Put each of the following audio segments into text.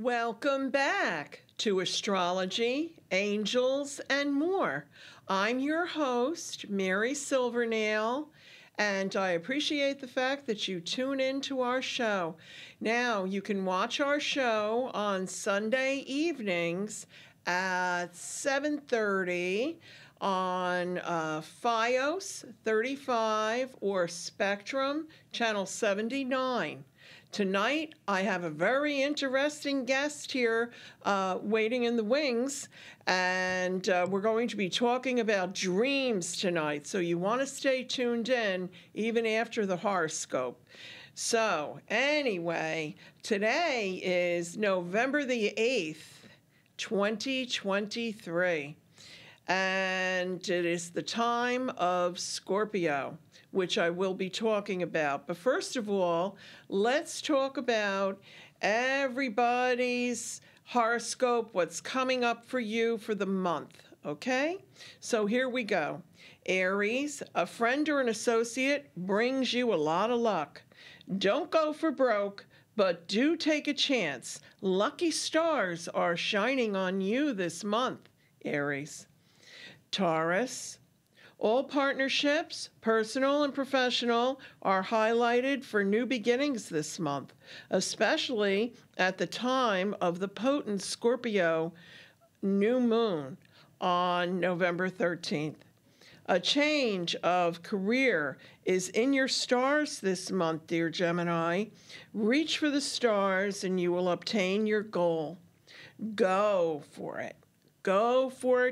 Welcome back to Astrology, Angels, and More. I'm your host, Mary Silvernail, and I appreciate the fact that you tune in to our show. Now, you can watch our show on Sunday evenings at 7:30 on FiOS 35 or Spectrum, channel 79. Tonight, I have a very interesting guest here waiting in the wings, and we're going to be talking about dreams tonight, so you want to stay tuned in even after the horoscope. So, anyway, today is November the 8th, 2023, and it is the time of Scorpio, which I will be talking about. But first of all, let's talk about everybody's horoscope, what's coming up for you for the month, okay? So here we go. Aries, a friend or an associate brings you a lot of luck. Don't go for broke, but do take a chance. Lucky stars are shining on you this month, Aries. Taurus, all partnerships, personal and professional, are highlighted for new beginnings this month, especially at the time of the potent Scorpio new moon on November 13th. A change of career is in your stars this month, dear Gemini. Reach for the stars and you will obtain your goal. Go for it. Go for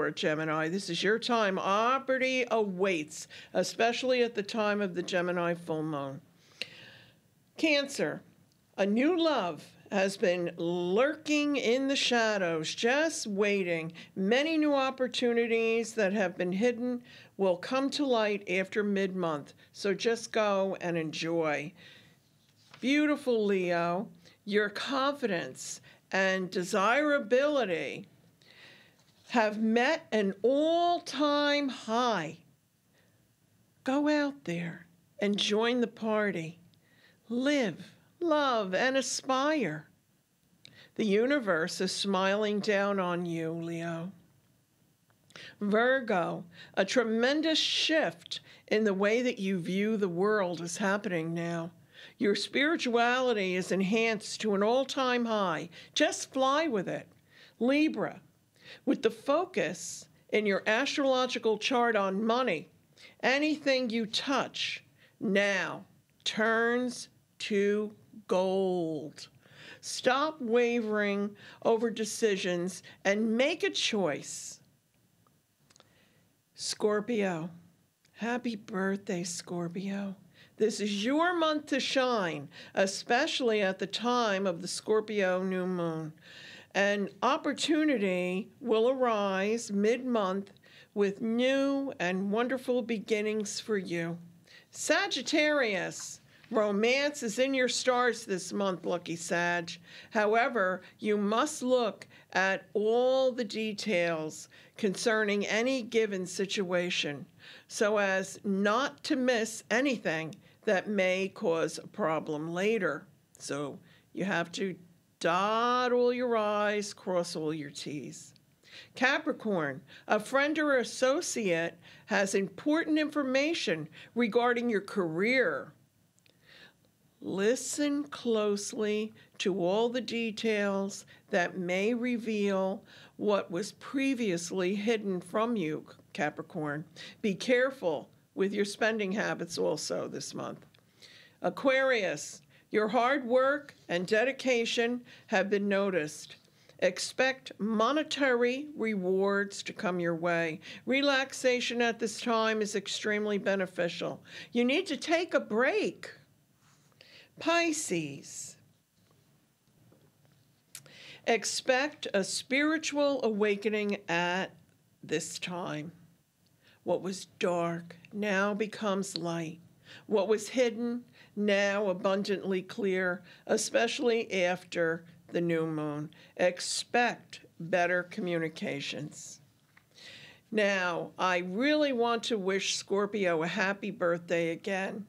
it, Gemini. This is your time. Opportunity awaits, especially at the time of the Gemini full moon. Cancer, a new love has been lurking in the shadows, just waiting. Many new opportunities that have been hidden will come to light after mid-month, so just go and enjoy. Beautiful Leo, your confidence and desirability have met an all-time high. Go out there and join the party. Live, love, and aspire. The universe is smiling down on you, Leo. Virgo, a tremendous shift in the way that you view the world is happening now. Your spirituality is enhanced to an all-time high. Just fly with it. Libra, with the focus in your astrological chart on money, anything you touch now turns to gold. Stop wavering over decisions and make a choice. Scorpio, happy birthday, Scorpio. This is your month to shine, especially at the time of the Scorpio new moon. An opportunity will arise mid-month with new and wonderful beginnings for you. Sagittarius, romance is in your stars this month, lucky Sag. However, you must look at all the details concerning any given situation so as not to miss anything that may cause a problem later. So you have to dot all your I's, cross all your T's. Capricorn, a friend or associate has important information regarding your career. Listen closely to all the details that may reveal what was previously hidden from you, Capricorn. Be careful with your spending habits also this month. Aquarius, your hard work and dedication have been noticed. Expect monetary rewards to come your way. Relaxation at this time is extremely beneficial. You need to take a break. Pisces, expect a spiritual awakening at this time. What was dark now becomes light. What was hidden now abundantly clear, especially after the new moon. Expect better communications. Now, I really want to wish Scorpio a happy birthday again.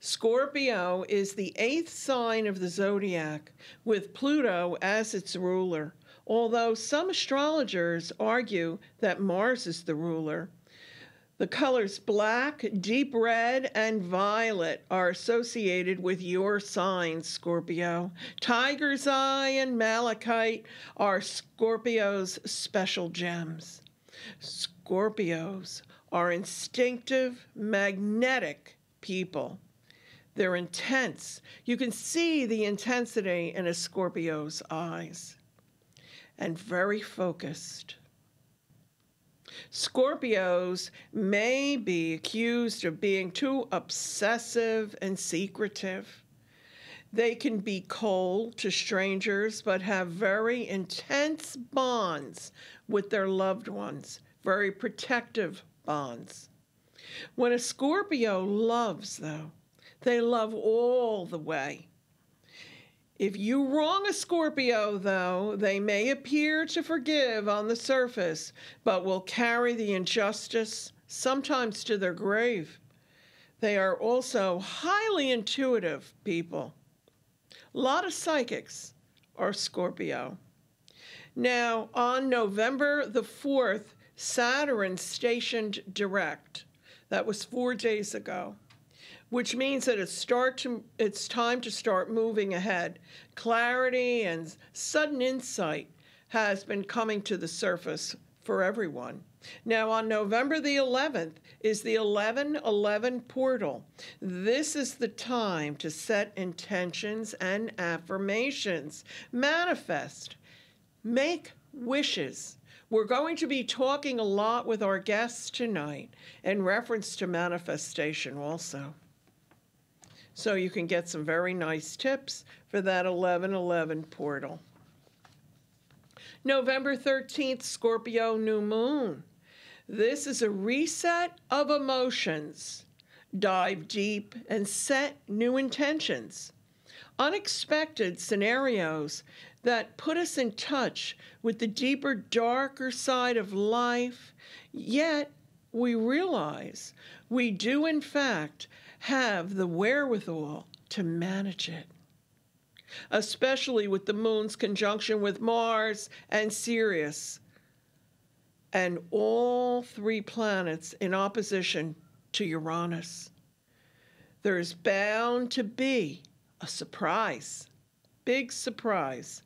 Scorpio is the 8th sign of the zodiac, with Pluto as its ruler, although some astrologers argue that Mars is the ruler. The colors black, deep red, and violet are associated with your sign, Scorpio. Tiger's eye and malachite are Scorpio's special gems. Scorpios are instinctive, magnetic people. They're intense. You can see the intensity in a Scorpio's eyes. And very focused. Scorpios may be accused of being too obsessive and secretive. They can be cold to strangers, but have very intense bonds with their loved ones, very protective bonds. When a Scorpio loves, though, they love all the way. If you wrong a Scorpio, though, they may appear to forgive on the surface, but will carry the injustice, sometimes to their grave. They are also highly intuitive people. A lot of psychics are Scorpio. Now, on November the 4th, Saturn stationed direct. That was 4 days ago, which means that it's time to start moving ahead. Clarity and sudden insight has been coming to the surface for everyone. Now, on November the 11th is the 1111 portal. This is the time to set intentions and affirmations, manifest, make wishes. We're going to be talking a lot with our guests tonight in reference to manifestation also. So you can get some very nice tips for that 1111 portal. November 13th, Scorpio new moon. This is a reset of emotions. Dive deep and set new intentions. Unexpected scenarios that put us in touch with the deeper, darker side of life, yet we realize we do, in fact, have the wherewithal to manage it, especially with the moon's conjunction with Mars and Sirius, and all 3 planets in opposition to Uranus. There's bound to be a surprise, big surprise.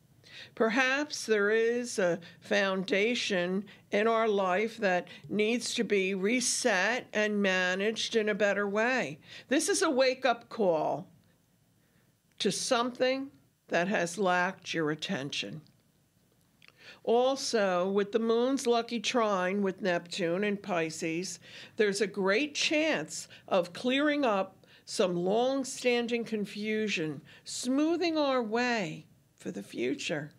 Perhaps there is a foundation in our life that needs to be reset and managed in a better way. This is a wake-up call to something that has lacked your attention. Also, with the moon's lucky trine with Neptune in Pisces, there's a great chance of clearing up some long-standing confusion, smoothing our way for the future.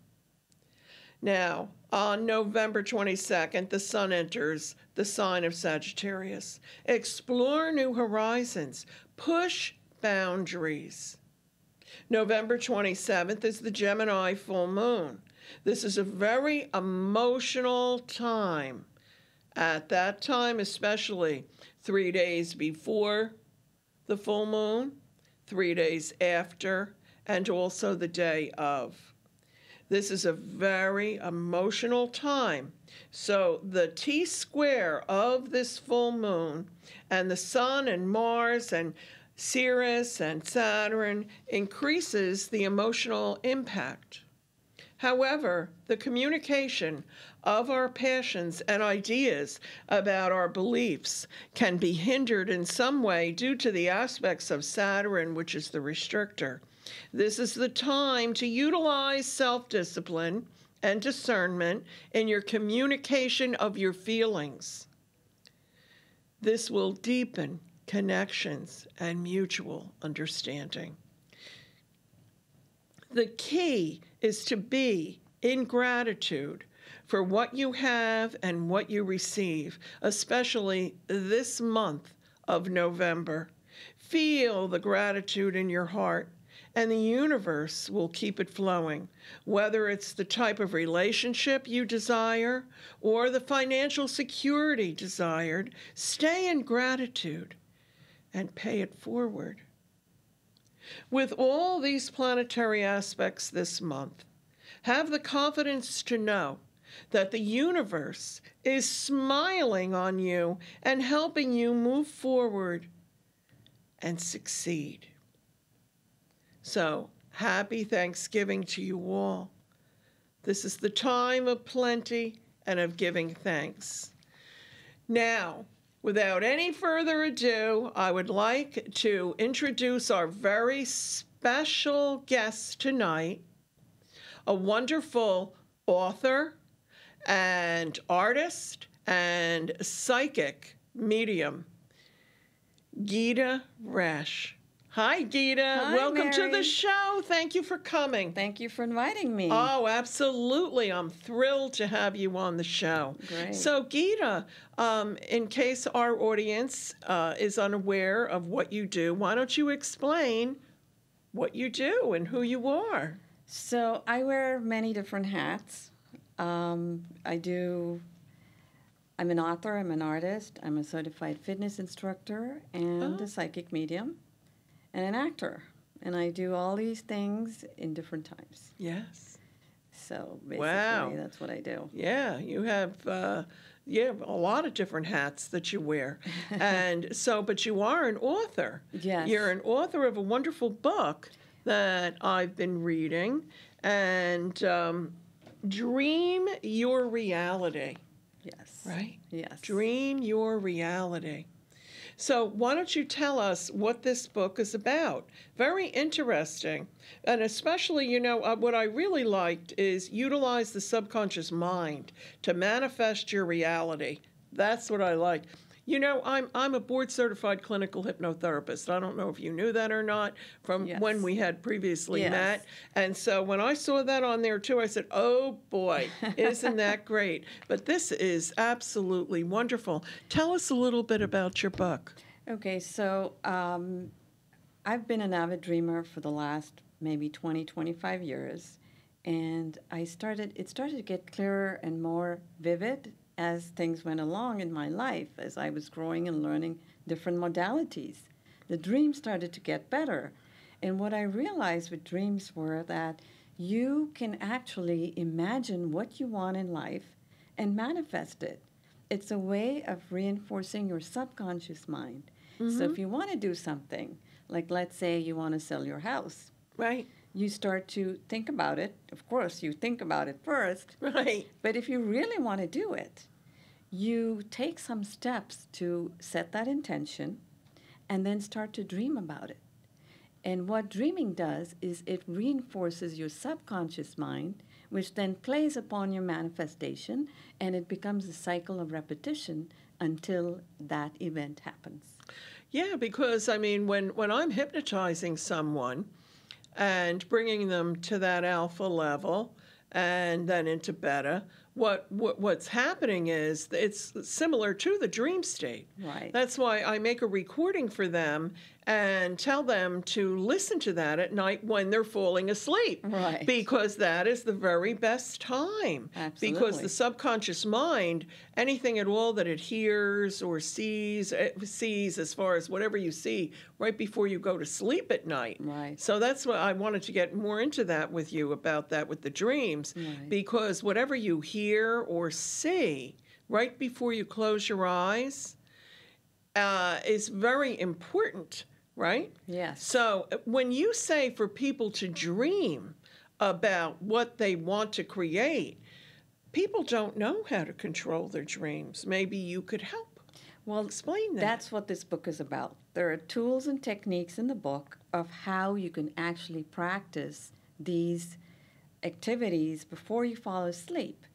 Now, on November 22nd, the sun enters the sign of Sagittarius. Explore new horizons. Push boundaries. November 27th is the Gemini full moon. This is a very emotional time. At that time, especially 3 days before the full moon, 3 days after, and also the day of. This is a very emotional time. So the T-square of this full moon and the Sun and Mars and Sirius and Saturn increases the emotional impact. However, the communication of our passions and ideas about our beliefs can be hindered in some way due to the aspects of Saturn, which is the restrictor. This is the time to utilize self-discipline and discernment in your communication of your feelings. This will deepen connections and mutual understanding. The key is to be in gratitude for what you have and what you receive, especially this month of November. Feel the gratitude in your heart, and the universe will keep it flowing. Whether it's the type of relationship you desire or the financial security desired, stay in gratitude and pay it forward. With all these planetary aspects this month, have the confidence to know that the universe is smiling on you and helping you move forward and succeed. So, happy Thanksgiving to you all. This is the time of plenty and of giving thanks. Now, without any further ado, I would like to introduce our very special guest tonight, a wonderful author and artist and psychic medium, Gita Rash. Hi, Gita. Hi, Welcome to Mary. the show. Thank you for coming. Thank you for inviting me. Oh, absolutely. I'm thrilled to have you on the show. Great. So, Gita, in case our audience is unaware of what you do, why don't you explain what you do and who you are? So I wear many different hats. I'm an author, I'm an artist, I'm a certified fitness instructor, and a psychic medium, and an actor. And I do all these things in different times. Yes. So basically, Wow. that's what I do. Yeah, you have a lot of different hats that you wear. And so, but you are an author. Yes. You're an author of a wonderful book that I've been reading, and Dream Your Reality. Yes. Right? Yes. Dream Your Reality. So why don't you tell us what this book is about? Very interesting. And especially, what I really liked is utilize the subconscious mind to manifest your reality. That's what I like. I'm a board-certified clinical hypnotherapist. I don't know if you knew that or not from Yes. when we had previously Yes. met. And so when I saw that on there too, I said, oh boy, isn't that great? But this is absolutely wonderful. Tell us a little bit about your book. Okay, so I've been an avid dreamer for the last maybe 20, 25 years. And it started to get clearer and more vivid as things went along in my life, as I was growing and learning different modalities. The dreams started to get better. And what I realized with dreams were that you can actually imagine what you want in life and manifest it. It's a way of reinforcing your subconscious mind. Mm-hmm. So if you want to do something, like let's say you want to sell your house, Right. you start to think about it. Of course, you think about it first. Right. But if you really want to do it, you take some steps to set that intention and then start to dream about it. And what dreaming does is it reinforces your subconscious mind, which then plays upon your manifestation, and it becomes a cycle of repetition until that event happens. Yeah, because, when I'm hypnotizing someone and bringing them to that alpha level and then into beta, what's happening is it's similar to the dream state. Right. That's why I make a recording for them and tell them to listen to that at night when they're falling asleep. Right. Because that is the very best time. Absolutely. Because the subconscious mind, anything at all that it hears or sees as far as whatever you see right before you go to sleep at night. Right. So that's what I wanted to get more into that with you about that with the dreams. Right. Because whatever you hear or see right before you close your eyes is very important, right? Yes. So when you say for people to dream about what they want to create, people don't know how to control their dreams. Maybe you could help. Well, Explain that. That's what this book is about. There are tools and techniques in the book of how you can actually practice these activities before you fall asleep.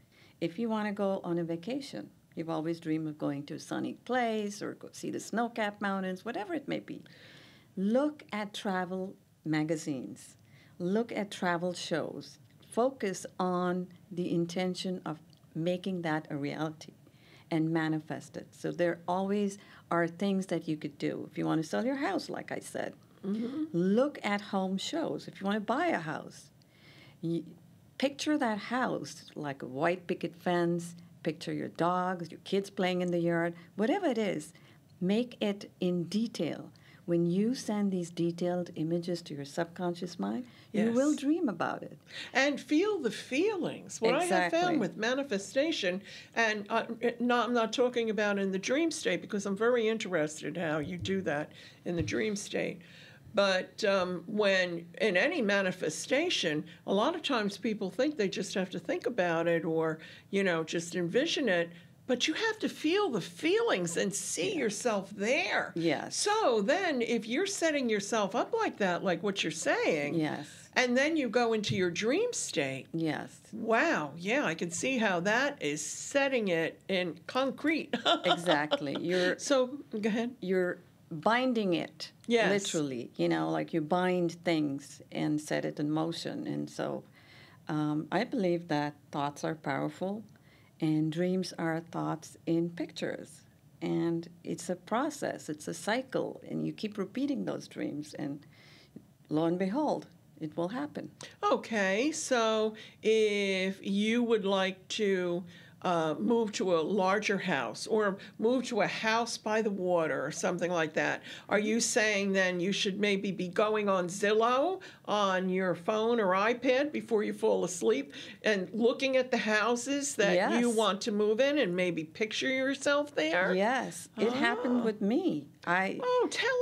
If you want to go on a vacation, you've always dreamed of going to a sunny place or go see the snow-capped mountains, whatever it may be. Look at travel magazines. Look at travel shows. Focus on the intention of making that a reality and manifest it. So there always are things that you could do. If you want to sell your house, like I said, look at home shows. If you want to buy a house, picture that house like a white picket fence. Picture your dogs, your kids playing in the yard, whatever it is. Make it in detail when you send these detailed images to your subconscious mind, you Yes. will dream about it. And feel the feelings. What I have Exactly. found with manifestation, and I'm not talking about in the dream state because I'm very interested how you do that in the dream state. But when in any manifestation, a lot of times people think they just have to think about it or, just envision it. But you have to feel the feelings and see yourself there. Yes. So then if you're setting yourself up like that, like what you're saying, Yes. and then you go into your dream state. Yes. Wow. Yeah, I can see how that is setting it in concrete. Exactly. So, go ahead. You're binding it. Yes. Literally. Like you bind things and set it in motion. And so I believe that thoughts are powerful. And dreams are thoughts in pictures. And it's a process, it's a cycle. And you keep repeating those dreams. And lo and behold, it will happen. Okay, so if you would like to move to a larger house or move to a house by the water or something like that, are you saying then you should maybe be going on Zillow on your phone or iPad before you fall asleep and looking at the houses that you want to move in and maybe picture yourself there? Yes, it happened with me. Tell us.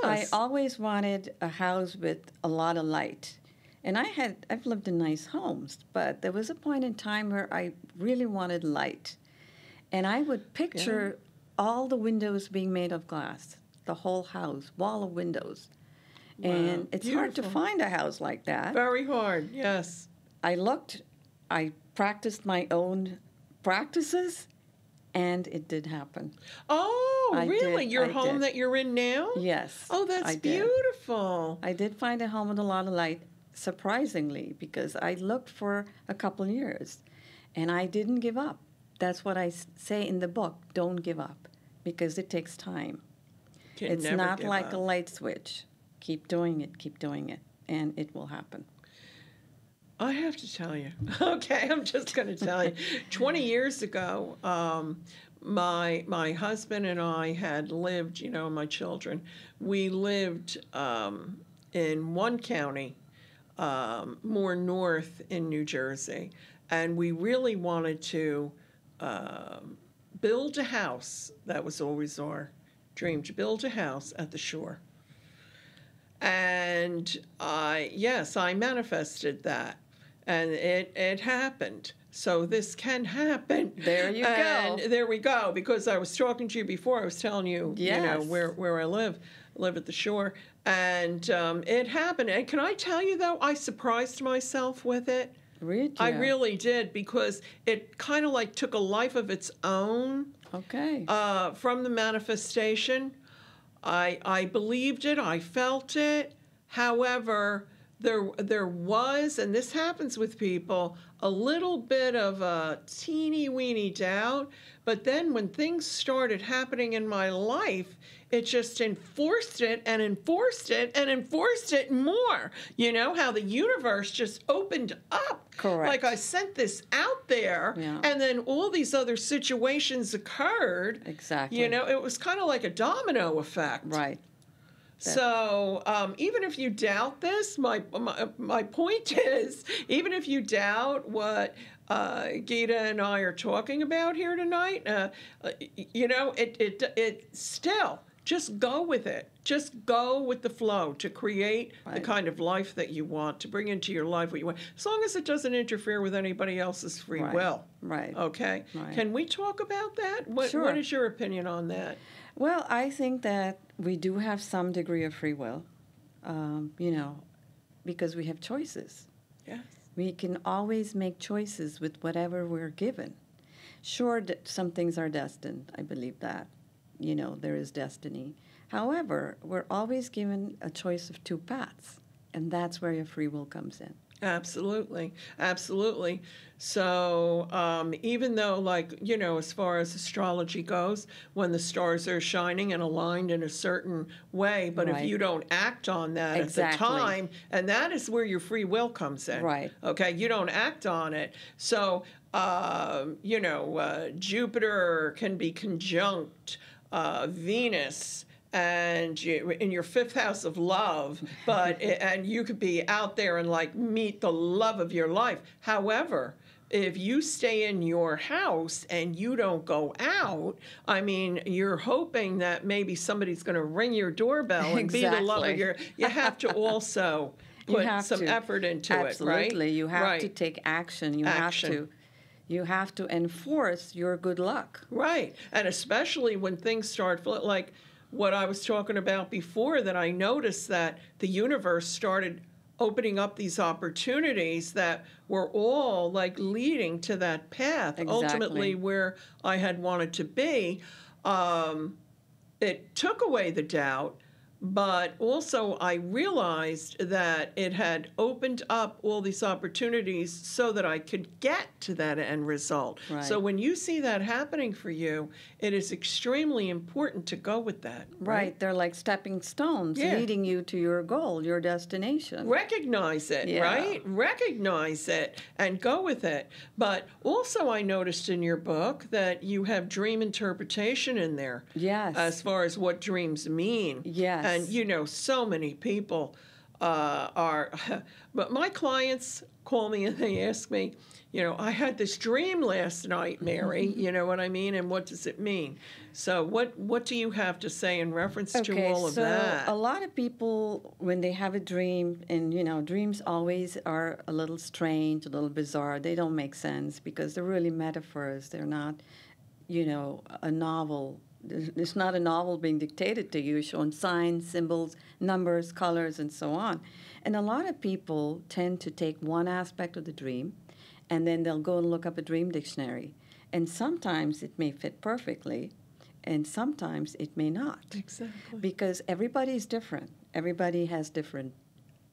I always wanted a house with a lot of light. And I've lived in nice homes, but there was a point in time where I really wanted light. And I would picture all the windows being made of glass, the whole house, wall of windows. Wow. And it's hard to find a house like that. Very hard, yes. I practiced my own practices, and it did happen. Oh, really? Your home did. that you're in now? Yes. Oh, that's beautiful. I did find a home with a lot of light. Surprisingly, because I looked for a couple years and I didn't give up. That's what I say in the book, don't give up, because it takes time. It's not like a light switch. Keep doing it, and it will happen. I have to tell you. Okay, I'm just going to tell you. 20 years ago, my husband and I had lived, my children, we lived in one county, more north in New Jersey, and we really wanted to build a house. That was always our dream, to build a house at the shore. And I manifested that, and it happened. So this can happen. There you go. And there we go. Because I was talking to you before, I was telling you, where I live at the shore. And it happened. And can I tell you, though, I surprised myself with it. Really? I really did, because it kind of like took a life of its own. Okay. From the manifestation. I believed it. I felt it. However, there was, and this happens with people, a little bit of a teeny-weeny doubt. But then when things started happening in my life, it just enforced it and enforced it and enforced it more. You know, how the universe just opened up. Correct. Like I sent this out there, and then all these other situations occurred. Exactly. You know, it was kind of like a domino effect. Right. So even if you doubt this, my point is, even if you doubt what Gita and I are talking about here tonight, it still, just go with it. Just go with the flow to create the kind of life that you want, to bring into your life what you want, as long as it doesn't interfere with anybody else's free will. Right. Okay? Right. Can we talk about that? Sure. What is your opinion on that? Well, I think that we do have some degree of free will, because we have choices. Yes. We can always make choices with whatever we're given. Sure, some things are destined. I believe that. There is destiny. However, we're always given a choice of two paths, and that's where your free will comes in. Absolutely. Absolutely. So even though, as far as astrology goes, when the stars are shining and aligned in a certain way, but if you don't act on that at the time, and that is where your free will comes in. Right. Okay, you don't act on it. So, Jupiter can be conjunct Venus and in your fifth house of love, and you could be out there and like meet the love of your life. However, if you stay in your house and you don't go out, I mean, you're hoping that maybe somebody's going to ring your doorbell and be the love of your. You have to also put some effort into it, right? Absolutely, you have to take action. You have to enforce your good luck. Right, and especially when things start like what I was talking about before, that I noticed that the universe started opening up these opportunities that were all like leading to that path, ultimately where I had wanted to be. It took away the doubt, but also I realized that it had opened up all these opportunities so that I could get to that end result. Right. So when you see that happening for you, it is extremely important to go with that. Right. They're like stepping stones leading you to your goal, your destination. Recognize it, right? Recognize it and go with it. But also I noticed in your book that you have dream interpretation in there. Yes. As far as what dreams mean. Yes. And, you know, so many people but my clients call me and they ask me, you know, I had this dream last night, Mary, you know what I mean? And what does it mean? So what do you have to say in reference to all of that? A lot of people, when they have a dream, and, you know, dreams always are a little strange, a little bizarre. They don't make sense because they're really metaphors. They're not, you know, a novel. It's not a novel being dictated to you, showing signs, symbols, numbers, colors, and so on. And a lot of people tend to take one aspect of the dream, and then they'll go and look up a dream dictionary. And sometimes it may fit perfectly, and sometimes it may not. Exactly. Because everybody is different. Everybody has different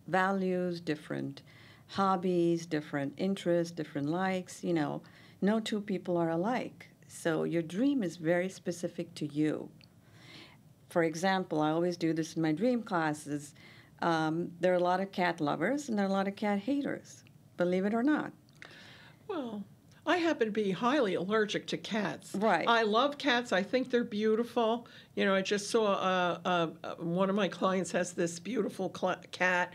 values, different hobbies, different interests, different likes. You know, no two people are alike. So your dream is very specific to you. For example, I always do this in my dream classes. There are a lot of cat lovers and there are a lot of cat haters, believe it or not. Well, I happen to be highly allergic to cats. Right. I love cats. I think they're beautiful. You know, I just saw one of my clients has this beautiful cat.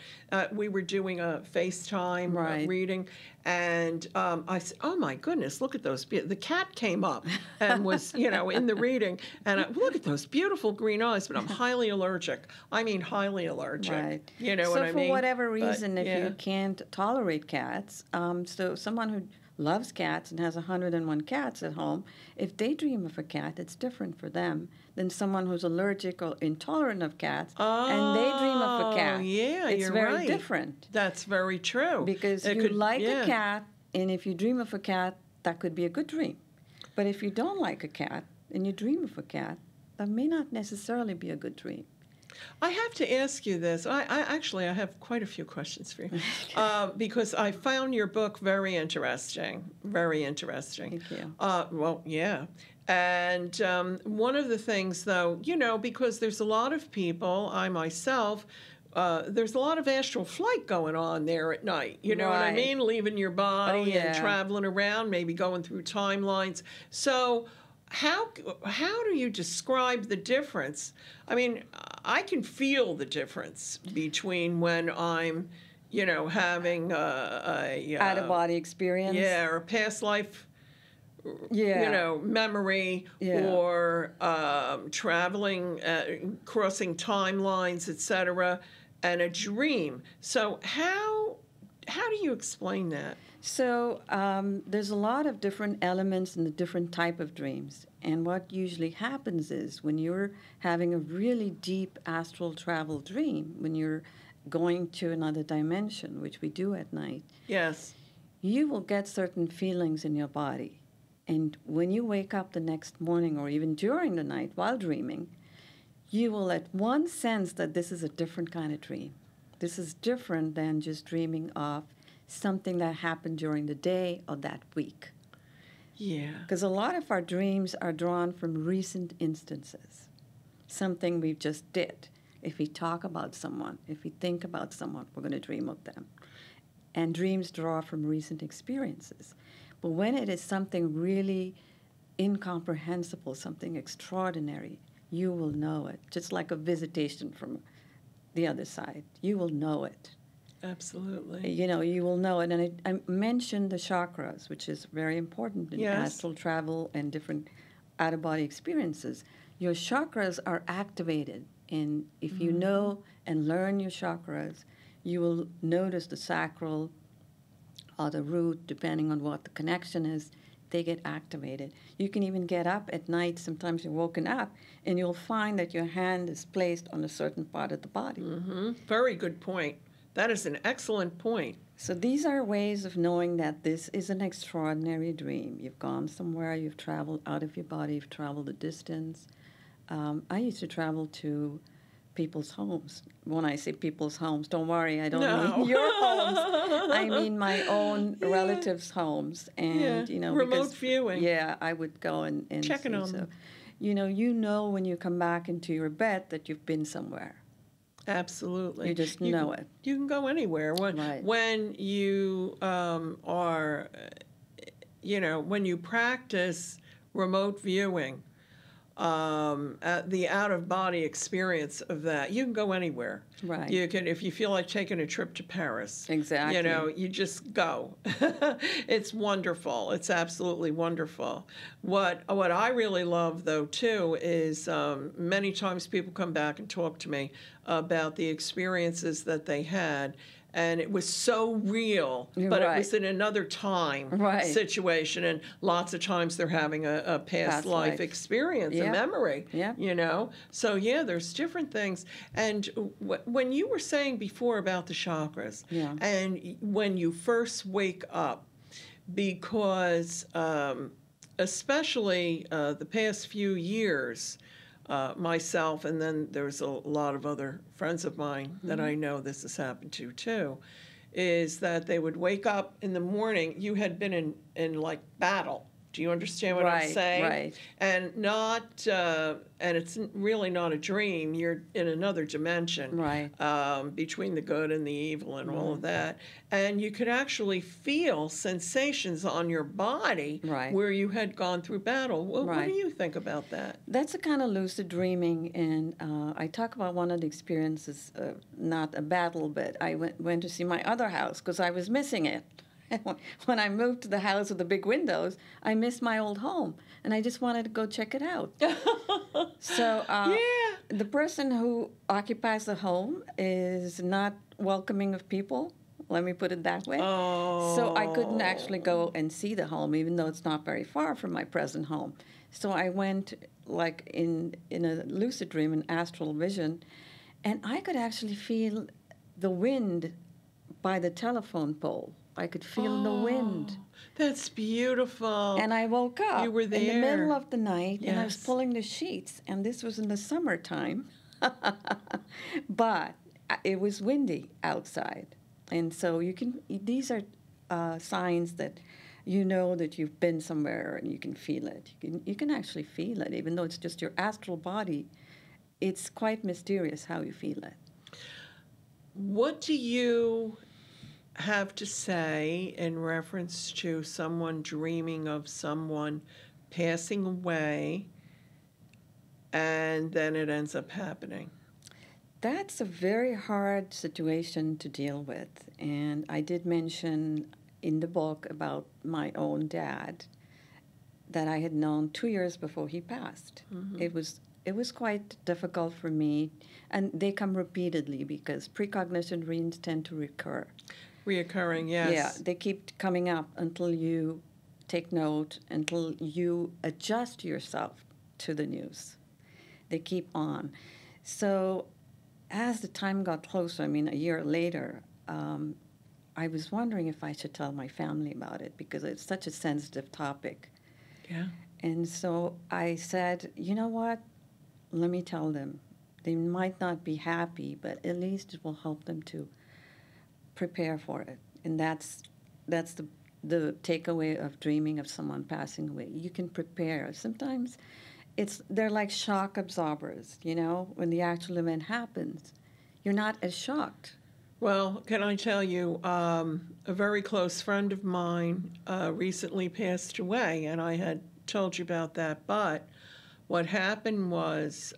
We were doing a FaceTime reading, and I said, "Oh my goodness, look at those!" The cat came up and was, you know, in the reading, and look at those beautiful green eyes. But I'm highly allergic. I mean, highly allergic. Right. You know what I mean? So for whatever reason, if you can't tolerate cats, so someone who loves cats and has 101 cats at home, if they dream of a cat, it's different for them than someone who's allergic or intolerant of cats and they dream of a cat. Yeah, it's you're very right. different. That's very true. Because you like a cat, and if you dream of a cat, that could be a good dream. But if you don't like a cat and you dream of a cat, that may not necessarily be a good dream. I have to ask you this. I have quite a few questions for you because I found your book very interesting. Very interesting. Thank you. Well, yeah. And one of the things, though, you know, because there's a lot of people, I myself, there's a lot of astral flight going on there at night. You know what I mean? Leaving your body and traveling around, maybe going through timelines. So how do you describe the difference? I mean, I can feel the difference between when I'm, you know, having a out-of-body experience. Yeah, or a past life, you know, memory, or traveling, crossing timelines, etc., and a dream. So how do you explain that? So there's a lot of different elements in the different type of dreams. And what usually happens is when you're having a really deep astral travel dream, when you're going to another dimension, which we do at night, yes, you will get certain feelings in your body. And when you wake up the next morning or even during the night while dreaming, you will at once sense that this is a different kind of dream. This is different than just dreaming of something that happened during the day or that week. Yeah. Because a lot of our dreams are drawn from recent instances, something we just did. If we talk about someone, if we think about someone, we're going to dream of them. And dreams draw from recent experiences. But when it is something really incomprehensible, something extraordinary, you will know it. Just like a visitation from the other side. You will know it. Absolutely. You know, you will know it. And I mentioned the chakras, which is very important in astral travel and different out-of-body experiences. Your chakras are activated. And if you know and learn your chakras, you will notice the sacral or the root, depending on what the connection is, they get activated. You can even get up at night. Sometimes you're woken up, and you'll find that your hand is placed on a certain part of the body. Mm-hmm. Very good point. That is an excellent point. So these are ways of knowing that this is an extraordinary dream. You've gone somewhere, you've traveled out of your body, you've traveled a distance. I used to travel to people's homes. When I say people's homes, don't worry, I don't mean your homes. I mean my own relatives' homes. And, you know, remote viewing. Yeah, I would go and checking on them. So, you know when you come back into your bed that you've been somewhere. Absolutely. You just know it. You can go anywhere. When you are, you know, when you practice remote viewing, the out-of-body experience of that, you can go anywhere. Right. You can, if you feel like taking a trip to Paris. Exactly. You know, you just go. It's wonderful. It's absolutely wonderful. What I really love, though, too, is many times people come back and talk to me about the experiences that they had. And it was so real, but it was in another time situation. And lots of times they're having a past life experience, a memory, you know. So, there's different things. And when you were saying before about the chakras, and when you first wake up, because especially the past few years, myself, and then there's a lot of other friends of mine that I know this has happened to too, is that they would wake up in the morning. You had been in like battle. Do you understand what I'm saying? Right. And not, and it's really not a dream. You're in another dimension. Right. Between the good and the evil and all of that. And you could actually feel sensations on your body where you had gone through battle. What do you think about that? That's a kind of lucid dreaming. And I talk about one of the experiences, not a battle, but I went to see my other house because I was missing it. When I moved to the house with the big windows, I missed my old home, and I just wanted to go check it out. So the person who occupies the home is not welcoming of people. Let me put it that way. Oh. So I couldn't actually go and see the home, even though it's not very far from my present home. So I went like in a lucid dream, an astral vision, and I could actually feel the wind by the telephone pole. I could feel the wind. That's beautiful. And I woke up you were there. in the middle of the night, and I was pulling the sheets, and this was in the summertime. But it was windy outside. And so these are signs that you know that you've been somewhere and you can feel it. You can actually feel it, even though it's just your astral body. It's quite mysterious how you feel it. What do you have to say in reference to someone dreaming of someone passing away and then it ends up happening? That's a very hard situation to deal with. And I did mention in the book about my own dad that I had known 2 years before he passed. Mm-hmm. It was quite difficult for me. And they come repeatedly because precognition dreams tend to recur. Reoccurring, yes. Yeah, they keep coming up until you take note, until you adjust yourself to the news. They keep on. So as the time got closer, a year later, I was wondering if I should tell my family about it because it's such a sensitive topic. Yeah. And so I said, you know what? Let me tell them. They might not be happy, but at least it will help them to prepare for it. And that's the takeaway of dreaming of someone passing away. You can prepare. Sometimes they're like shock absorbers, when the actual event happens. You're not as shocked. Well, can I tell you, a very close friend of mine recently passed away, and I had told you about that, but what happened was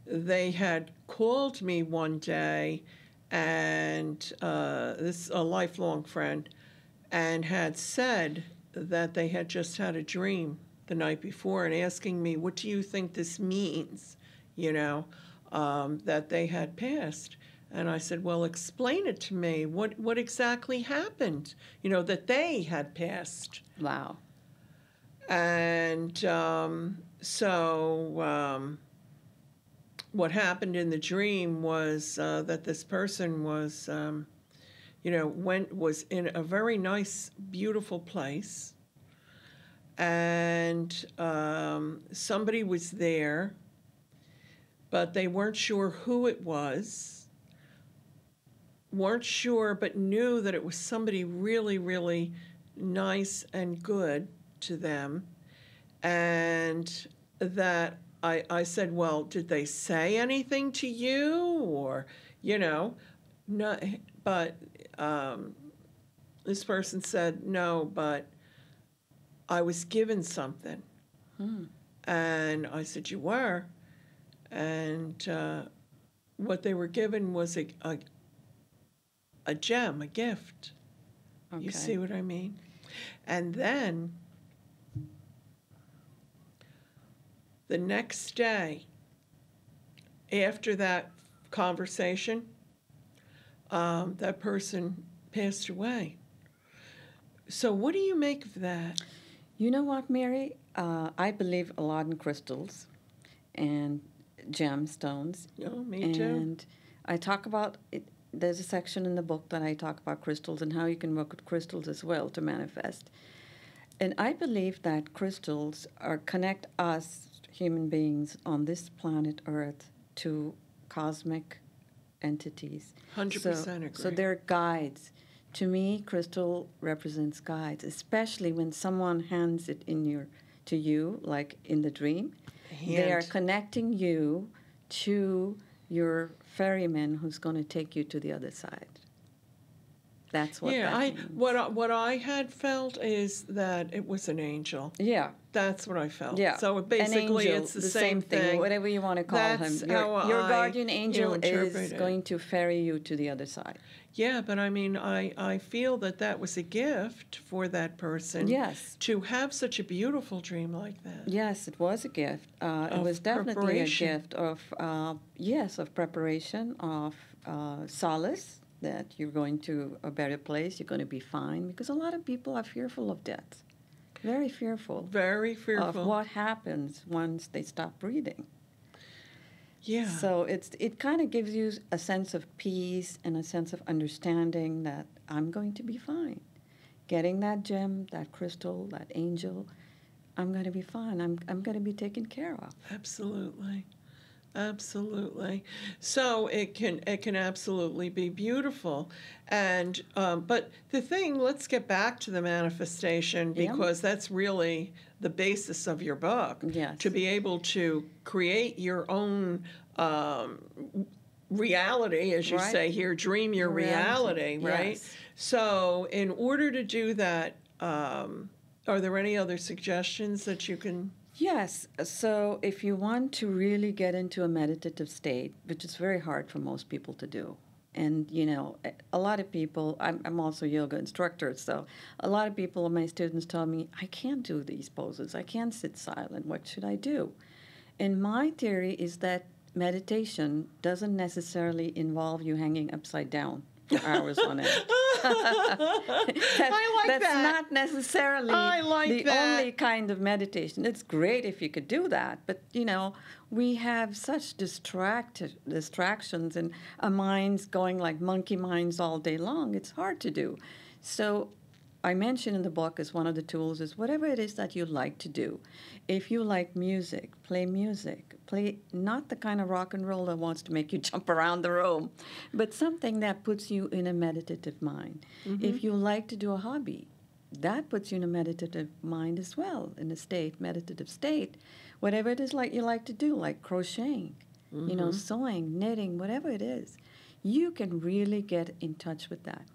they had called me one day, and this is a lifelong friend, and had said that they had just had a dream the night before and asking me, what do you think this means, that they had passed. And I said, well, explain it to me. What exactly happened, that they had passed? Wow. And what happened in the dream was that this person was, was in a very nice, beautiful place, and somebody was there, but they weren't sure who it was, weren't sure, but knew that it was somebody really, really nice and good to them, and that I said, well, did they say anything to you, or, no, but this person said, no, but I was given something. And I said, you were? And what they were given was a gem, a gift. Okay. You see what I mean? And then the next day, after that conversation, that person passed away. So what do you make of that? You know what, Mary? I believe a lot in crystals and gemstones. Oh, me too. And I talk about it. There's a section in the book that I talk about crystals and how you can work with crystals as well to manifest. And I believe that crystals connect us, human beings, on this planet Earth to cosmic entities. 100% agree. So they're guides. To me, crystal represents guides, especially when someone hands it to you, like in the dream. They are connecting you to your ferryman who's going to take you to the other side. That's what that means. What I had felt is that it was an angel. Yeah. That's what I felt. Yeah. So basically angel, it's the same thing. Whatever you want to call him. Your guardian angel is going to ferry you to the other side. Yeah, but I mean, I feel that was a gift for that person. Yes. To have such a beautiful dream like that. Yes, it was a gift. It was definitely a gift of preparation, of solace, that you're going to a better place, you're going to be fine, because a lot of people are fearful of death. Very fearful. Very fearful. Of what happens once they stop breathing. Yeah. So it kind of gives you a sense of peace and a sense of understanding that I'm going to be fine. Getting that gem, that crystal, that angel, I'm going to be fine. I'm going to be taken care of. Absolutely. Absolutely. So it can absolutely be beautiful. And but the thing, let's get back to the manifestation, because that's really the basis of your book. Yes. To be able to create your own reality, as you say here, dream your reality, right? Yes. So in order to do that, are there any other suggestions that you can... Yes. So if you want to really get into a meditative state, which is very hard for most people to do, and, a lot of people, I'm also a yoga instructor, so a lot of people, my students tell me, I can't do these poses. I can't sit silent. What should I do? And my theory is that meditation doesn't necessarily involve you hanging upside down for hours on end. That's not necessarily the only kind of meditation. It's great if you could do that, but we have such distractions and our minds going like monkey minds all day long. It's hard to do. So I mentioned in the book as one of the tools is whatever it is that you like to do. If you like music. Play not the kind of rock and roll that wants to make you jump around the room, but something that puts you in a meditative mind. Mm-hmm. If you like to do a hobby, that puts you in a meditative mind as well, in a meditative state. Whatever it is you like to do, like crocheting, sewing, knitting, whatever it is, you can really get in touch with that.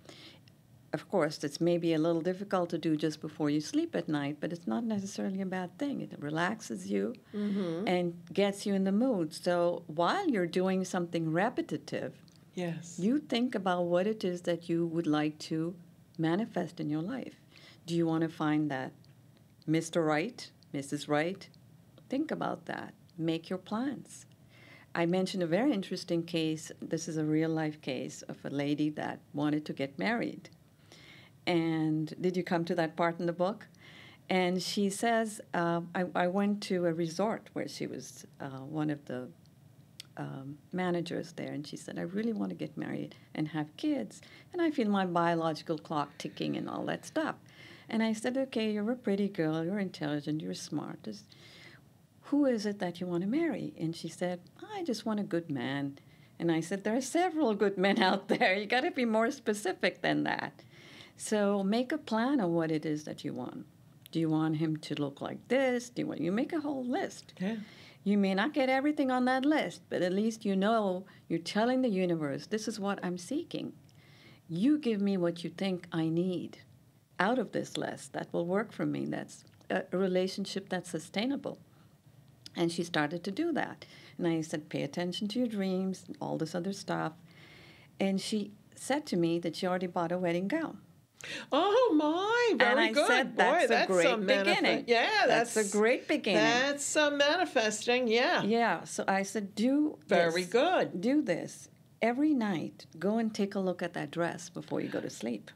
Of course, it's maybe a little difficult to do just before you sleep at night, but it's not necessarily a bad thing. It relaxes you and gets you in the mood. So while you're doing something repetitive, Yes. you think about what it is that you would like to manifest in your life. Do you want to find that Mr. Right, Mrs. Right? Think about that. Make your plans. I mentioned a very interesting case. This is a real life case of a lady that wanted to get married. And did you come to that part in the book? And she says, I went to a resort where she was one of the managers there, and she said, I really want to get married and have kids, and I feel my biological clock ticking and all that stuff. And I said, okay, you're a pretty girl, you're intelligent, you're smart. Who is it that you want to marry? And she said, I just want a good man. And I said, there are several good men out there. You got to be more specific than that. So make a plan of what it is that you want. Do you want him to look like this? You make a whole list. Yeah. You may not get everything on that list, but at least you know you're telling the universe, this is what I'm seeking. You give me what you think I need out of this list that will work for me. That's a relationship that's sustainable. And she started to do that. And I said, pay attention to your dreams, all this other stuff. And she said to me that she already bought a wedding gown. Oh my, very good. Said, that's a great beginning. Yeah, that's a great beginning. That's manifesting, yeah. Yeah, so I said, do very this. Good. Do this. Every night, go and take a look at that dress before you go to sleep.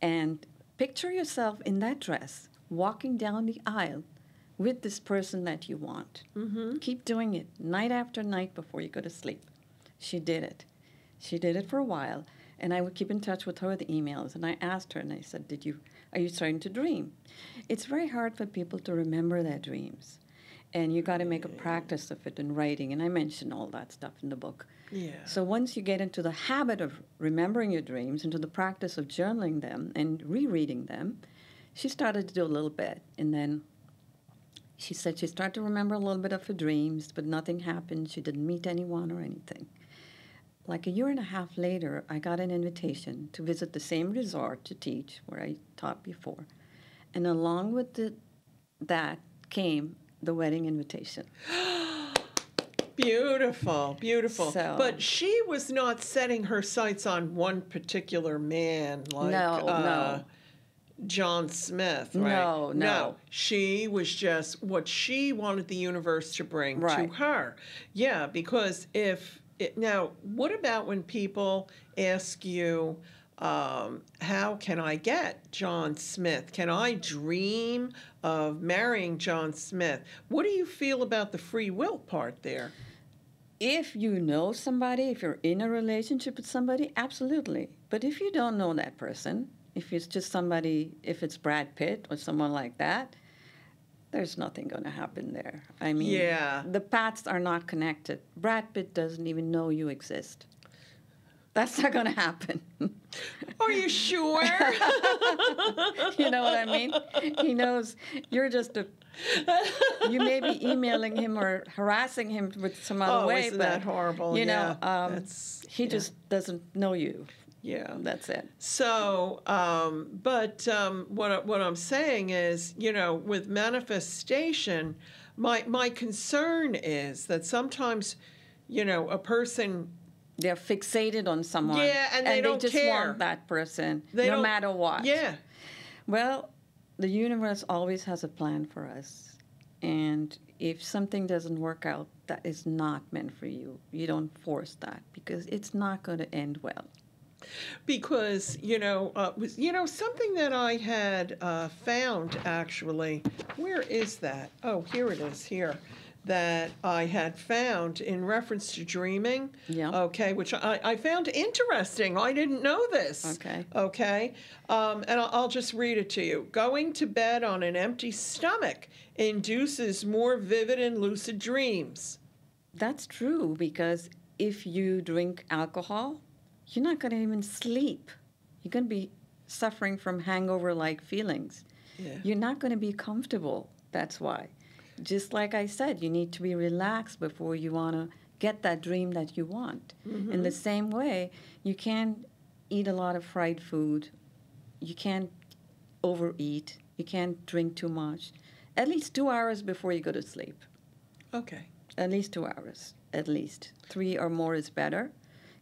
And picture yourself in that dress, walking down the aisle with this person that you want. Keep doing it night after night before you go to sleep. She did it. She did it for a while. And I would keep in touch with her with emails. And I asked her, and I said, are you starting to dream? It's very hard for people to remember their dreams. And you got to make a practice of it in writing. And I mention all that stuff in the book. Yeah. So once you get into the habit of remembering your dreams, into the practice of journaling them and rereading them, she started to do a little bit. And then she said she started to remember a little bit of her dreams, but nothing happened. She didn't meet anyone or anything. Like a year and a half later, I got an invitation to visit the same resort to teach where I taught before. And along with that came the wedding invitation. Beautiful, beautiful. So, but she was not setting her sights on one particular man like no. John Smith, right? No. She was just what she wanted the universe to bring to her. Yeah, because now, what about when people ask you, how can I get John Smith? Can I dream of marrying John Smith? What do you feel about the free will part there? If you know somebody, if you're in a relationship with somebody, absolutely. But if you don't know that person, if it's just somebody, if it's Brad Pitt or someone like that, there's nothing going to happen there. I mean, the paths are not connected. Brad Pitt doesn't even know you exist. That's not going to happen. Are you sure? You know what I mean? He knows you're just you may be emailing him or harassing him with some other way. Isn't but, that horrible? You know, he just doesn't know you. Yeah. That's it. So, what I'm saying is, with manifestation, my concern is that sometimes, a person... They're fixated on someone. Yeah, and they don't just care. Want that person no matter what. Yeah. Well, the universe always has a plan for us. And if something doesn't work out, that is not meant for you. You don't force that because it's not going to end well. Because, something that I had found, actually, where is that? Oh, here it is, here, that I had found in reference to dreaming, okay, which I found interesting. I didn't know this. Okay, and I'll just read it to you. Going to bed on an empty stomach induces more vivid and lucid dreams. That's true, because if you drink alcohol, you're not going to even sleep. You're going to be suffering from hangover-like feelings. Yeah. You're not going to be comfortable. That's why. Just like I said, you need to be relaxed before you want to get that dream that you want. In the same way, you can't eat a lot of fried food. You can't overeat. You can't drink too much. At least 2 hours before you go to sleep. Okay. At least 2 hours. At least 3 or more is better.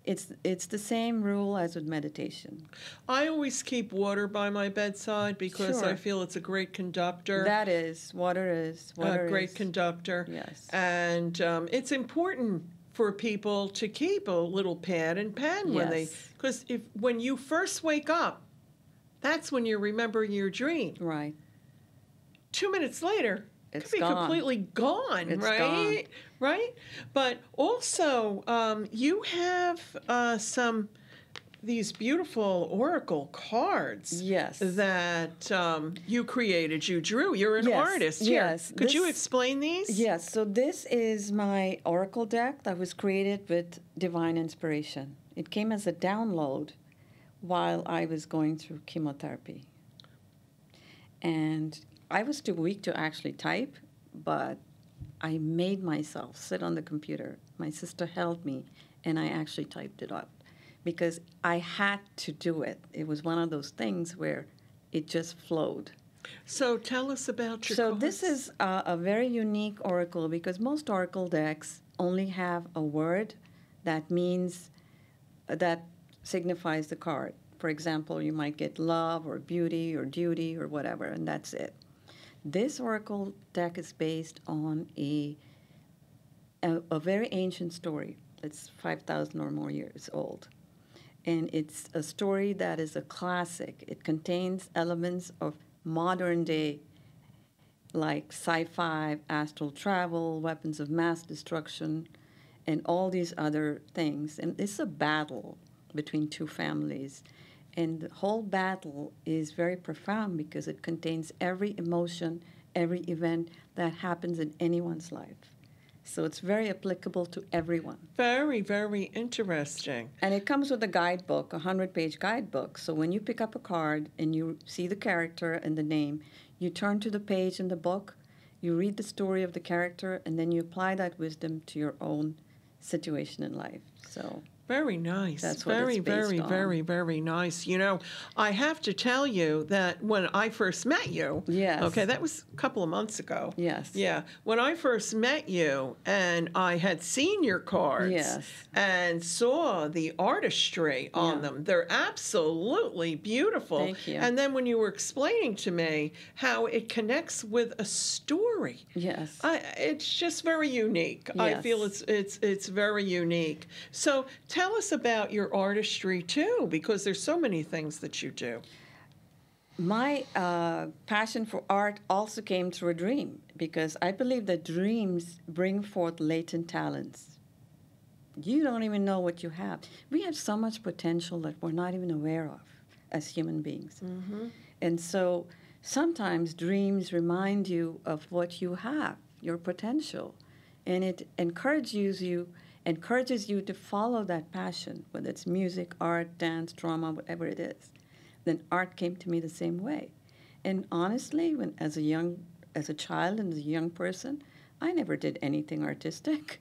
It's the same rule as with meditation. I always keep water by my bedside because I Sure. feel it's a great conductor. That is, water is. Water A great is. conductor. Yes. And it's important for people to keep a little pad and pen when they, Yes. because when you first wake up, that's when you're remembering your dream. Right. 2 minutes later, it It's could be gone. completely gone, It's right? gone. Right? But also, you have these beautiful oracle cards Yes. that you created, you drew. You're an Yes, artist. Here, yes. could you This- explain these? Yes, so this is my oracle deck that was created with divine inspiration. It came as a download while I was going through chemotherapy. And I was too weak to actually type, but I made myself sit on the computer. My sister held me, and I actually typed it up because I had to do it. It was one of those things where it just flowed. So tell us about your So cards. this is a very unique oracle because most oracle decks only have a word that means, that signifies the card. For example, you might get love or beauty or duty or whatever, and that's it. This oracle deck is based on a very ancient story. It's 5,000 or more years old. And it's a story that is a classic. It contains elements of modern day, like sci-fi, astral travel, weapons of mass destruction, and all these other things. And it's a battle between two families. And the whole battle is very profound because it contains every emotion, every event that happens in anyone's life. So it's very applicable to everyone. Very, very interesting. And it comes with a guidebook, a 100-page guidebook. So when you pick up a card and you see the character and the name, you turn to the page in the book, you read the story of the character, and then you apply that wisdom to your own situation in life. So Very nice. That's what very, it's based very, on. very, very nice. You know, I have to tell you that when I first met you, Yes. okay, that was a couple of months ago. Yes. Yeah. When I first met you and I had seen your cards Yes. and saw the artistry on Yeah. them, they're absolutely beautiful. Thank you. And then when you were explaining to me how it connects with a story, yes. it's just very unique. I Yes. feel it's very unique. So tell us about your artistry too, because there's so many things that you do. My passion for art also came through a dream because I believe that dreams bring forth latent talents. You don't even know what you have. We have so much potential that we're not even aware of as human beings. Mm-hmm. And so sometimes dreams remind you of what you have, your potential, and it encourages you to follow that passion, whether it's music, art, dance, drama, whatever it is. Then art came to me the same way. And honestly, as a child and as a young person, I never did anything artistic.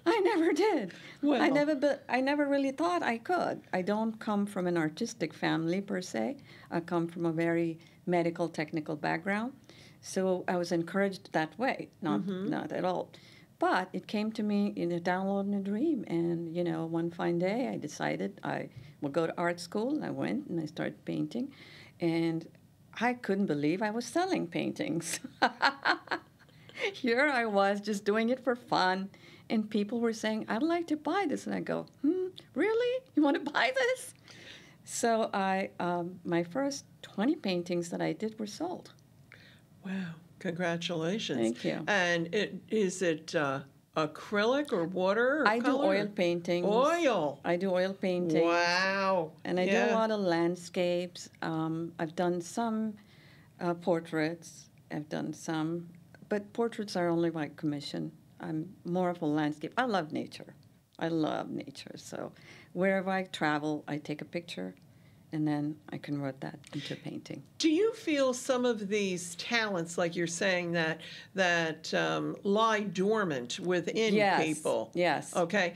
I never did. Well. I never really thought I could. I don't come from an artistic family per se. I come from a very medical, technical background. So I was encouraged that way, not at all. But it came to me in a download in a dream. And, one fine day I decided I would go to art school. And I went and I started painting. And I couldn't believe I was selling paintings. Here I was just doing it for fun. And people were saying, I'd like to buy this. And I go, really? You want to buy this? So my first 20 paintings that I did were sold. Wow. Congratulations. Thank you. And is it acrylic or water or I do color? oil paintings. Oil. I do oil paintings. Wow. And I do a lot of landscapes. I've done some portraits. I've done some, but portraits are only by commission. I'm more of a landscape. I love nature. So wherever I travel, I take a picture and then I convert that into painting. Do you feel some of these talents, like you're saying, that lie dormant within people? Yes. Okay.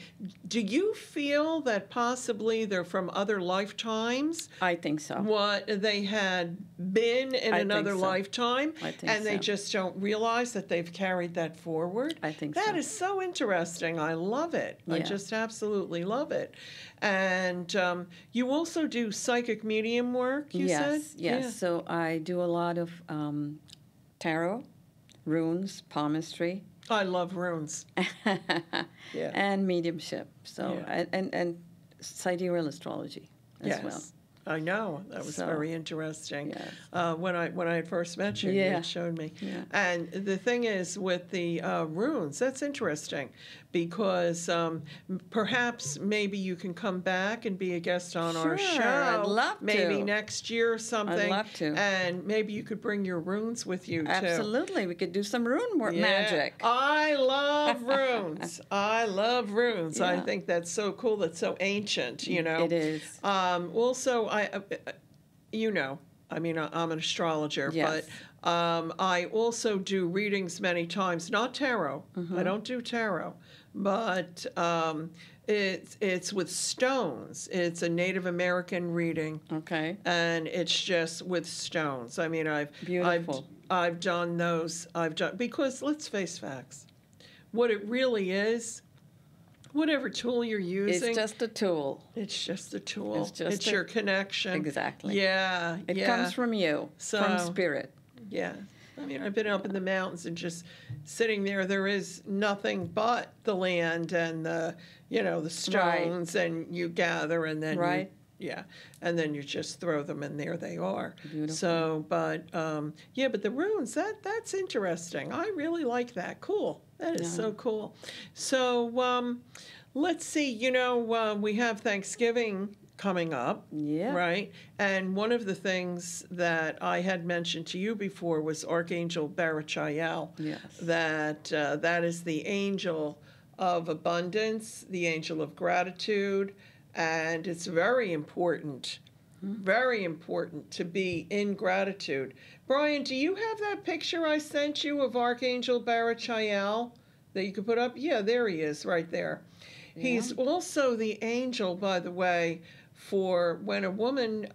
Do you feel that possibly they're from other lifetimes? I think so. What they had been in another lifetime, and they just don't realize that they've carried that forward? I think that so. is so interesting. I love it. Yeah. I just absolutely love it. And you also do psychic medium work, you said? Yes. Yeah. So I do a lot of tarot, runes, palmistry. I love runes. Yeah. And mediumship. So Yeah. and sidereal astrology as well. I know. That was very interesting. Yes. When I had first met you, you had showed me. Yeah. And the thing is, with the runes, that's interesting because perhaps maybe you can come back and be a guest on our show. I'd love to. Maybe next year or something. I'd love to. And maybe you could bring your runes with you, too. Absolutely. We could do some rune magic. I love runes. I love runes. I Yeah. think that's so cool. That's so ancient, you know. It is. Also, I'm an astrologer, Yes. but I also do readings many times, not tarot. Mm-hmm. I don't do tarot, but it's with stones. It's a Native American reading. Okay. And it's just with stones. I mean, Beautiful. I've done those. Because let's face facts. What it really is, whatever tool you're using, It's just a tool. it's just a tool. It's just your connection. Exactly. Yeah. It yeah. comes from you, from spirit. Yeah. I mean, I've been up in the mountains and just sitting there. There is nothing but the land and the stones, and you gather, and then and then you just throw them, and there they are. Beautiful. So, but the runes, that's interesting. I really like that. Cool. That is so cool. So, let's see. We have Thanksgiving coming up. Yeah. Right? And one of the things that I had mentioned to you before was Archangel Barachiel. Yes. That is the angel of abundance, the angel of gratitude, and it's very important to be in gratitude. Brian, do you have that picture I sent you of Archangel Barachiel that you could put up? Yeah, there he is, right there. Yeah. He's also the angel, by the way, for when a woman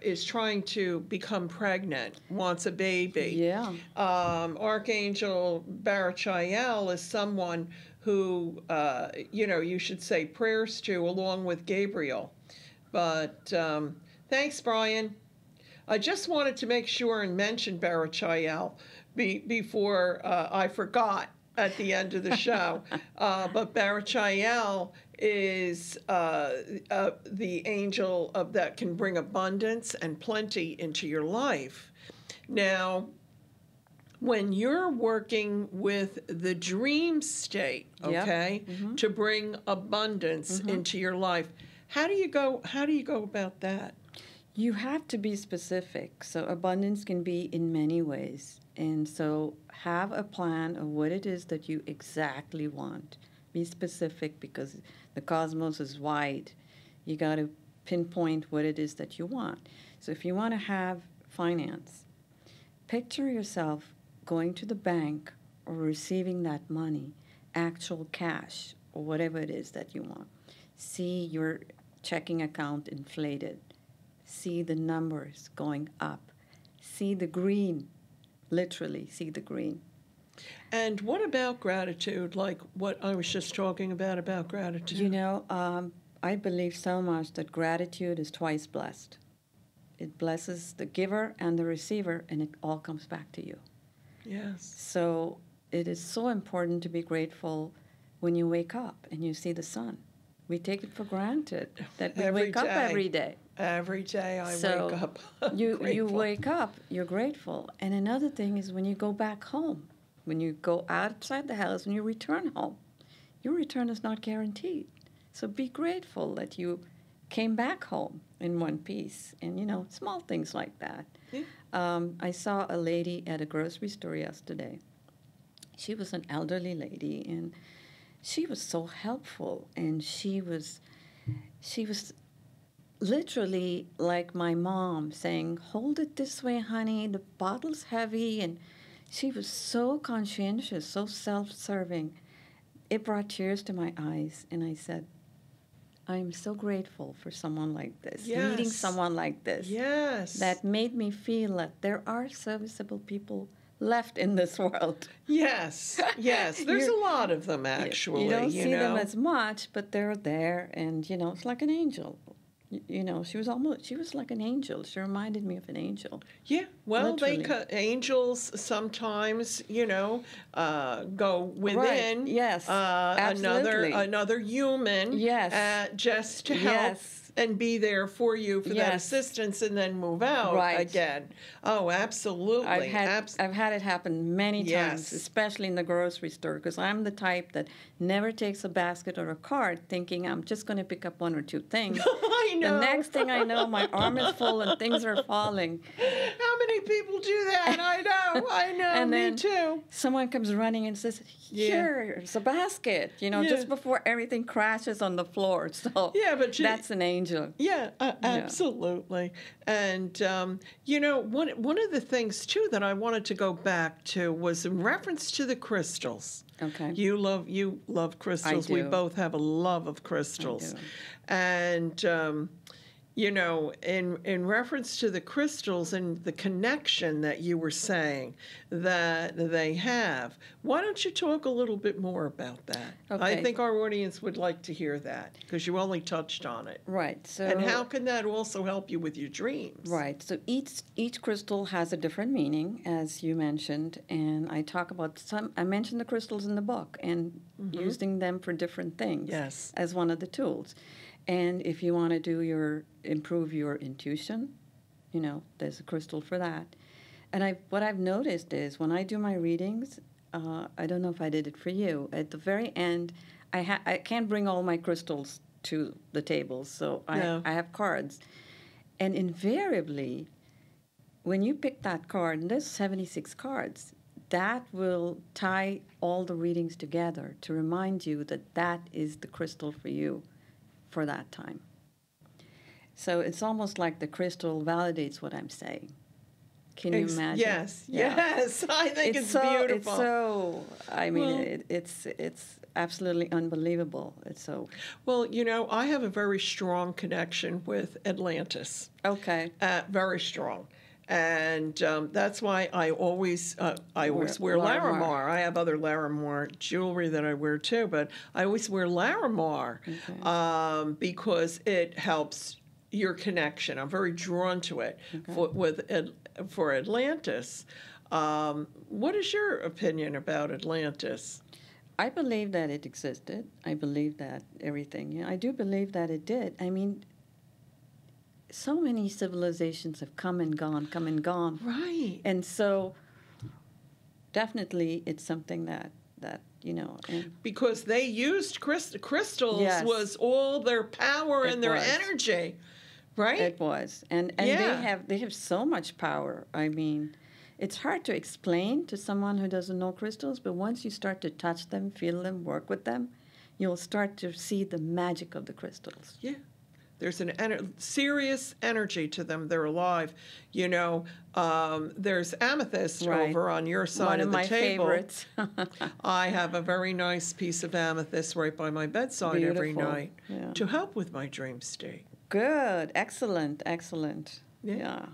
is trying to become pregnant, wants a baby. Yeah. Archangel Barachiel is someone who, you should say prayers to along with Gabriel. But thanks, Brian. I just wanted to make sure and mention Barachiel before I forgot at the end of the show. But Barachiel is the angel that can bring abundance and plenty into your life. Now, when you're working with the dream state, okay, to bring abundance into your life, how do you go about that? You have to be specific. So abundance can be in many ways. And so have a plan of what it is that you exactly want. Be specific because the cosmos is wide. You got to pinpoint what it is that you want. So if you want to have finance, picture yourself going to the bank or receiving that money, actual cash or whatever it is that you want. See your checking account inflated. See the numbers going up. See the green. Literally, see the green. And what about gratitude? Like what I was just talking about gratitude. I believe so much that gratitude is twice blessed. It blesses the giver and the receiver, and it all comes back to you. Yes. So it is so important to be grateful when you wake up and you see the sun. We take it for granted that we wake up every day. Every day I wake up. You wake up, you're grateful. And another thing is when you go back home, when you go outside the house, when you return home, your return is not guaranteed. So be grateful that you came back home in one piece. And, small things like that. Yeah. I saw a lady at a grocery store yesterday. She was an elderly lady, and she was so helpful. And she was literally like my mom saying, "Hold it this way, honey, the bottle's heavy." And she was so conscientious, so self-serving. It brought tears to my eyes, and I said, I am so grateful for someone like this, meeting Yes. someone like this. Yes. That made me feel that there are serviceable people left in this world. Yes. Yes. There's a lot of them, actually. You don't see them know? as much, but they're there, and, it's like an angel. She was like an angel. She reminded me of an angel. Yeah, well, Literally. angels sometimes, go within. Right. Yes. Another Absolutely. human. Yes. Just to help Yes. and be there for you for that Yes. assistance, and then move out Right. again. Oh, absolutely. I've had it happen many times, Yes. especially in the grocery store, because I'm the type that never takes a basket or a cart thinking I'm just going to pick up one or two things. I know. The next thing I know, my arm is full and things are falling. How many people do that? I know. And me then too. Someone comes running and says, "Here's a basket," just before everything crashes on the floor. So Yeah, but that's an angel. Yeah, absolutely. And one of the things too that I wanted to go back to was in reference to the crystals. Okay. You love crystals. I We do. both have a love of crystals. And in reference to the crystals and the connection that you were saying that they have, why don't you talk a little bit more about that? Okay. I think our audience would like to hear that because you only touched on it. Right. So And how can that also help you with your dreams? Right. So each crystal has a different meaning, as you mentioned, and I talk about some. I mentioned the crystals in the book and using them for different things. Yes. As one of the tools. And if you want to improve your intuition, there's a crystal for that. And what I've noticed is when I do my readings, I don't know if I did it for you. At the very end, I can't bring all my crystals to the table, so No. I have cards. And invariably, when you pick that card, and there's 76 cards, that will tie all the readings together to remind you that that is the crystal for you for that time. So it's almost like the crystal validates what I'm saying. Can you imagine? Yes, Yeah. yes. I think it's beautiful. It's absolutely unbelievable. It's so. Well, I have a very strong connection with Atlantis. Okay. Very strong. And that's why I always wear Larimar. Larimar. I have other Larimar jewelry that I wear too, but I always wear Larimar because it helps your connection. I'm very drawn to it. For Atlantis. What is your opinion about Atlantis? I believe that it existed. I believe that everything. I do believe that it did. I mean, so many civilizations have come and gone. Right. And so definitely it's something that. Because they used crystals Yes. was all their power and their energy, right? It was. And they have so much power. I mean, it's hard to explain to someone who doesn't know crystals, but once you start to touch them, feel them, work with them, you'll start to see the magic of the crystals. Yeah. There's serious energy to them. They're alive. There's amethyst over on your side of the table. One of my favorites. I have a very nice piece of amethyst right by my bedside every night to help with my dream state. Good. Excellent. Yeah.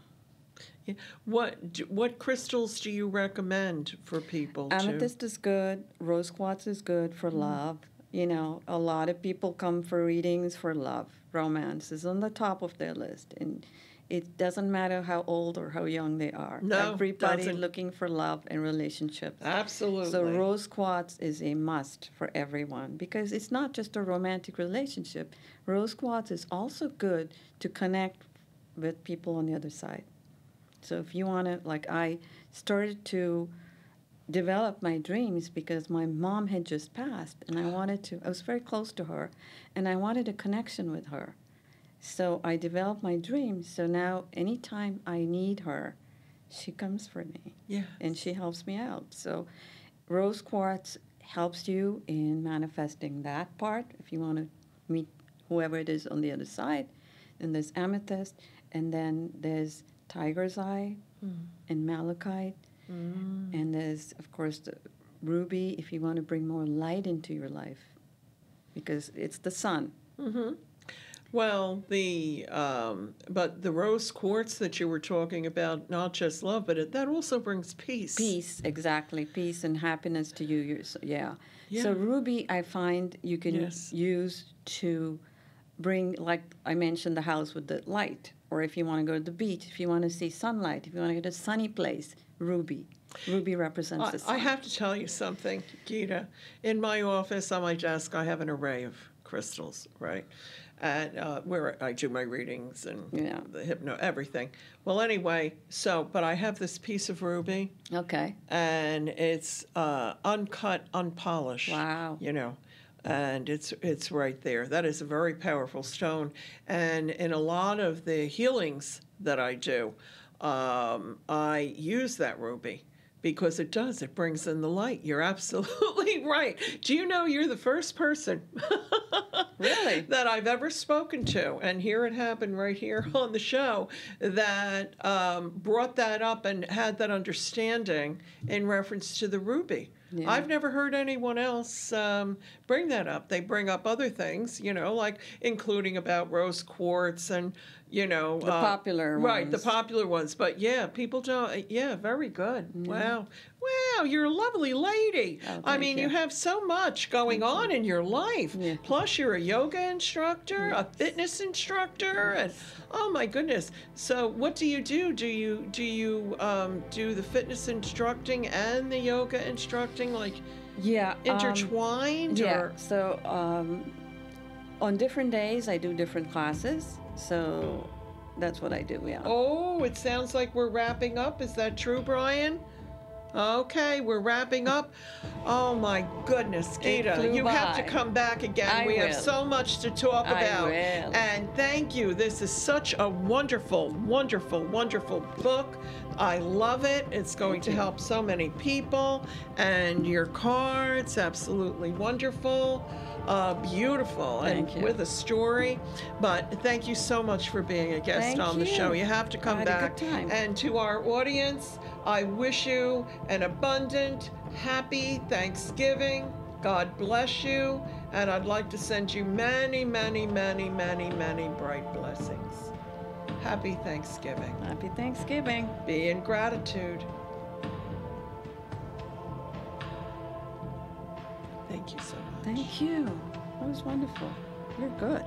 What crystals do you recommend for people? Amethyst is good. Rose quartz is good for love. A lot of people come for readings for love. Romance is on the top of their list. And it doesn't matter how old or how young they are. No, everybody's doesn't. looking for love and relationships. Absolutely. So rose quartz is a must for everyone because it's not just a romantic relationship. Rose quartz is also good to connect with people on the other side. So if you want to, I started to develop my dreams because my mom had just passed and I was very close to her and I wanted a connection with her. So I developed my dreams. So now anytime I need her, she comes for me. Yeah. And she helps me out. So rose quartz helps you in manifesting that part if you want to meet whoever it is on the other side. and there's amethyst, and then there's tiger's eye and malachite, and there's, of course, the ruby if you want to bring more light into your life, because it's the sun. Well, but the rose quartz that you were talking about, not just love, but that also brings peace. Peace, exactly. Peace and happiness to you. Yeah. Yeah. So ruby, I find you can use to bring, like I mentioned, the house with the light. Or if you want to go to the beach, if you want to see sunlight, if you want to go to a sunny place, ruby. Ruby represents the sun. I have to tell you something, Gita. In my office, on my desk, I have an array of crystals, right? And where I do my readings and the everything. Well, anyway, but I have this piece of ruby. Okay. And it's uncut, unpolished. Wow. And it's right there. That is a very powerful stone. And in a lot of the healings that I do, I use that ruby because it brings in the light. You're absolutely right. Do you know you're the first person really that I've ever spoken to, and here it happened right here on the show, that brought that up and had that understanding in reference to the ruby. Yeah. I've never heard anyone else bring that up. They bring up other things, like including about rose quartz and, the popular ones. Right, the popular ones. But yeah, people don't, very good. Wow. Wow, you're a lovely lady. Oh, I mean, you have so much going on in your life. Yeah. Plus, you're a yoga instructor, a fitness instructor, and oh my goodness. So, what do you do? Do you do the fitness instructing and the yoga instructing, like intertwined? Yeah. So, on different days, I do different classes. So, that's what I do. Yeah. Oh, it sounds like we're wrapping up. Is that true, Brian? Okay, we're wrapping up. Oh my goodness, Gita, you have to come back again. We have so much to talk about. And thank you. This is such a wonderful, wonderful, wonderful book. I love it. It's going to help so many people. And your cards, absolutely wonderful. Beautiful and with a story. But thank you so much for being a guest on the show. You have to come back. And to our audience, I wish you an abundant, happy Thanksgiving. God bless you. And I'd like to send you many, many, many, many, many bright blessings. Happy Thanksgiving. Happy Thanksgiving. Be in gratitude. Thank you so much. Thank you. That was wonderful. You're good.